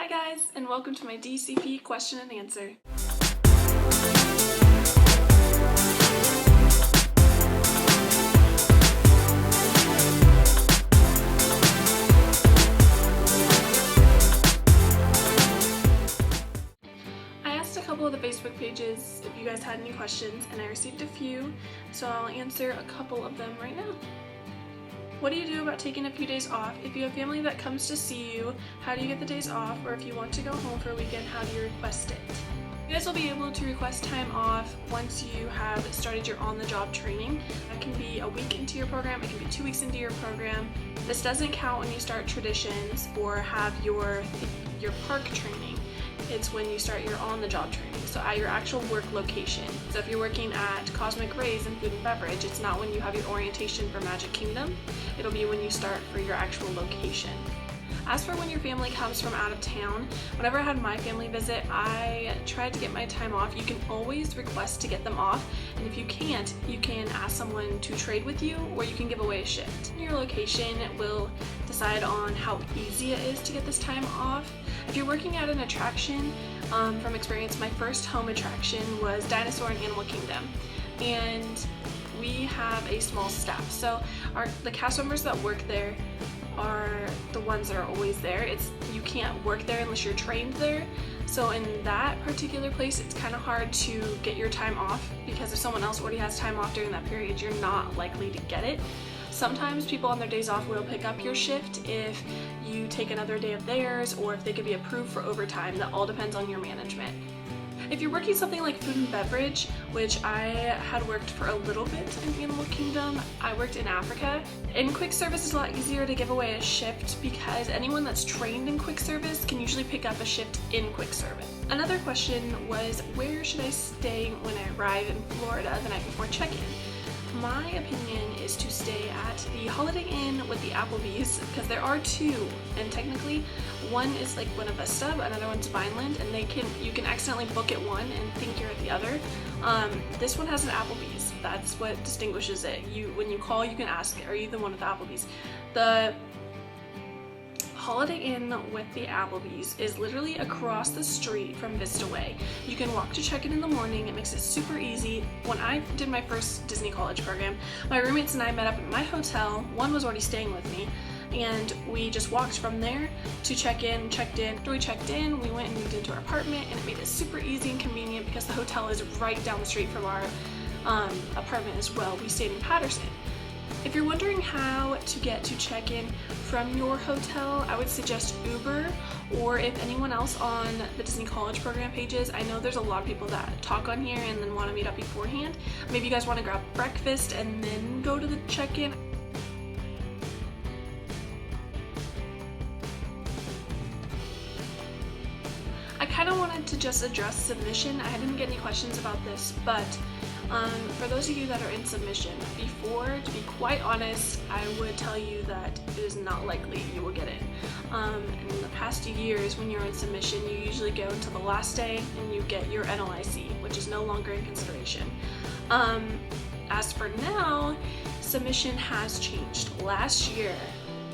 Hi guys, and welcome to my DCP question and answer. I asked a couple of the Facebook pages if you guys had any questions, and I received a few, so I'll answer a couple of them right now. What do you do about taking a few days off? If you have family that comes to see you, how do you get the days off? Or if you want to go home for a weekend, how do you request it? You guys will be able to request time off once you have started your on-the-job training. That can be a week into your program, it can be 2 weeks into your program. This doesn't count when you start traditions or have your park training. It's when you start your on-the-job training, so at your actual work location. So if you're working at Cosmic Rays in food and beverage, it's not when you have your orientation for Magic Kingdom. It'll be when you start for your actual location. As for when your family comes from out of town, whenever I had my family visit, I tried to get my time off. You can always request to get them off, and if you can't, you can ask someone to trade with you, or you can give away a shift. Your location will decide on how easy it is to get this time off. If you're working at an attraction, from experience, my first home attraction was Dinosaur and Animal Kingdom, and we have a small staff. So the cast members that work there are the ones that are always there. You can't work there unless you're trained there. So in that particular place, it's kind of hard to get your time off, because if someone else already has time off during that period, you're not likely to get it. Sometimes people on their days off will pick up your shift if you take another day of theirs, or if they could be approved for overtime. That all depends on your management. If you're working something like food and beverage, which I had worked for a little bit in Animal Kingdom, I worked in Africa. In quick service, it's a lot easier to give away a shift because anyone that's trained in quick service can usually pick up a shift in quick service. Another question was, where should I stay when I arrive in Florida the night before check-in? My opinion is to stay at the Holiday Inn with the Applebee's, because there are two, and technically one is like Buena Vista, another one's Vineland, and you can accidentally book at one and think you're at the other. This one has an Applebee's. That's what distinguishes it. When you call, you can ask, are you the one with the Applebee's? The Holiday Inn with the Applebee's is literally across the street from Vista Way. You can walk to check-in in the morning. It makes it super easy. When I did my first Disney College program, my roommates and I met up at my hotel. One was already staying with me, and we just walked from there to check-in, checked in. After we checked in, we went and moved into our apartment, and it made it super easy and convenient because the hotel is right down the street from our apartment as well. We stayed in Patterson. If you're wondering how to get to check-in from your hotel, I would suggest Uber, or if anyone else on the Disney College program pages. I know there's a lot of people that talk on here and then want to meet up beforehand. Maybe you guys want to grab breakfast and then go to the check-in. I kind of wanted to just address submission. I didn't get any questions about this, but for those of you that are in submission, to be quite honest, I would tell you that it is not likely you will get it. In the past years, when you're in submission, you usually go until the last day and you get your NLIC, which is no longer in consideration. As for now, submission has changed. Last year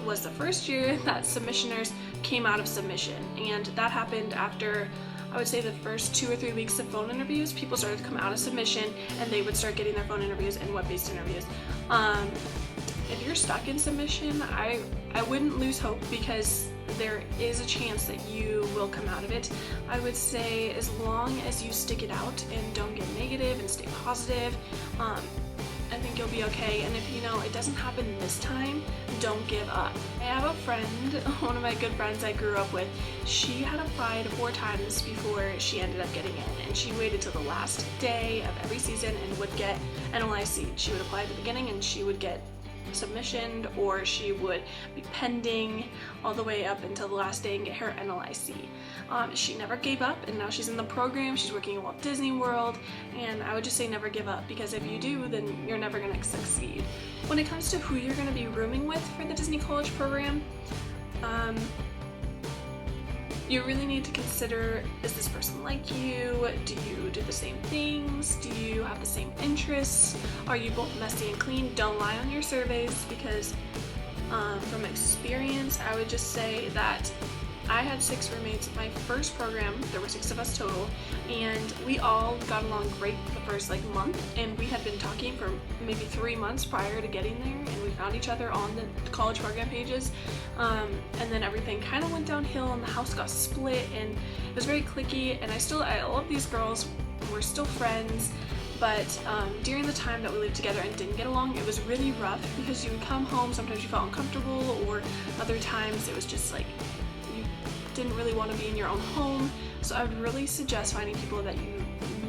was the first year that submissioners came out of submission, and that happened after, I would say, the first 2 or 3 weeks of phone interviews. People started to come out of submission and they would start getting their phone interviews and web-based interviews. If you're stuck in submission, I wouldn't lose hope, because there is a chance that you will come out of it. I would say as long as you stick it out and don't get negative and stay positive, I think you'll be okay. And if it doesn't happen this time, don't give up. I have a friend, one of my good friends I grew up with. She had applied 4 times before she ended up getting in, and she waited till the last day of every season and would get NLIC. She would apply at the beginning and she would get submissioned, or she would be pending all the way up until the last day and get her NLIC. She never gave up, and now she's in the program. She's working at Walt Disney World, and I would just say never give up, because if you do, then you're never going to succeed. When it comes to who you're going to be rooming with for the Disney College program, you really need to consider, is this person like you? Do you do the same things? Do you have the same interests? Are you both messy and clean? Don't lie on your surveys, because from experience, I would just say that I had 6 roommates. My first program, there were 6 of us total, and we all got along great the first month, and we had been talking for maybe 3 months prior to getting there, and we found each other on the college program pages, and then everything kind of went downhill, and the house got split, and it was very cliquey, and I love these girls. We're still friends. But during the time that we lived together and didn't get along, it was really rough because you would come home, sometimes you felt uncomfortable, or other times it was just you didn't really want to be in your own home. So I would really suggest finding people that you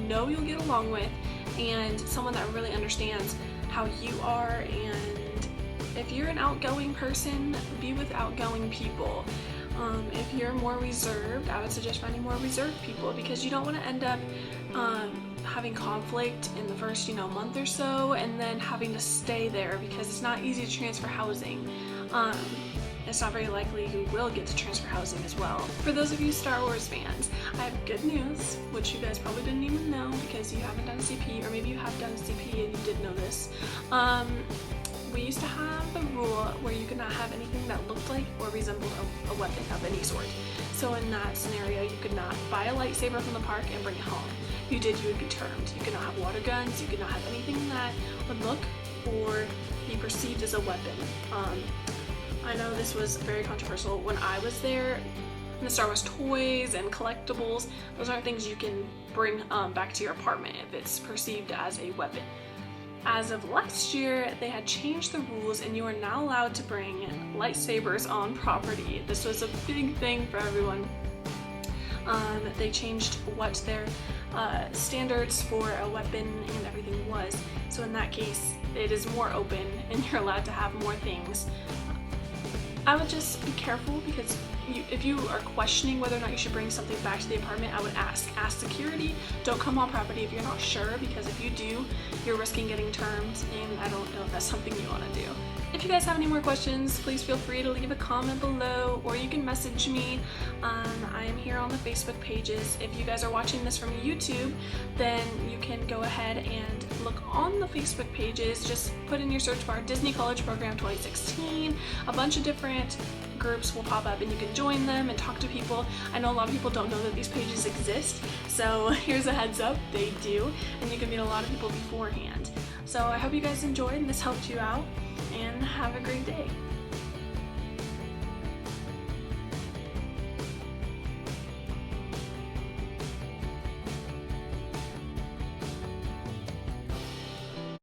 know you'll get along with, and someone that really understands how you are. And if you're an outgoing person, be with outgoing people. If you're more reserved, I would suggest finding more reserved people, because you don't want to end up having conflict in the first month or so, and then having to stay there, because it's not easy to transfer housing. It's not very likely you will get to transfer housing as well. For those of you Star Wars fans, I have good news, which you guys probably didn't even know because you haven't done CP, or maybe you have done CP and you did know this. We used to have the rule where you could not have anything that looked like or resembled a weapon of any sort. So in that scenario, you could not buy a lightsaber from the park and bring it home. If you did, you would be termed. You could not have water guns, you could not have anything that would look or be perceived as a weapon. I know this was very controversial when I was there. The Star Wars toys and collectibles, those aren't things you can bring back to your apartment if it's perceived as a weapon. As of last year, they had changed the rules, and you are now allowed to bring lightsabers on property. This was a big thing for everyone. They changed what their standards for a weapon and everything was. So in that case, it is more open, and you're allowed to have more things. I would just be careful, because if you are questioning whether or not you should bring something back to the apartment, I would ask security. Don't come on property if you're not sure, because if you do, you're risking getting termed, and I don't know if that's something you want to do. If you guys have any more questions, please feel free to leave a comment below, or you can message me. I am here on the Facebook pages. If you guys are watching this from YouTube, then you can go ahead and look on the Facebook pages. Just put in your search bar Disney College Program 2016. A bunch of different groups will pop up, and you can join them and talk to people. I know a lot of people don't know that these pages exist, so here's a heads up, they do, and you can meet a lot of people beforehand. So I hope you guys enjoyed and this helped you out, and have a great day.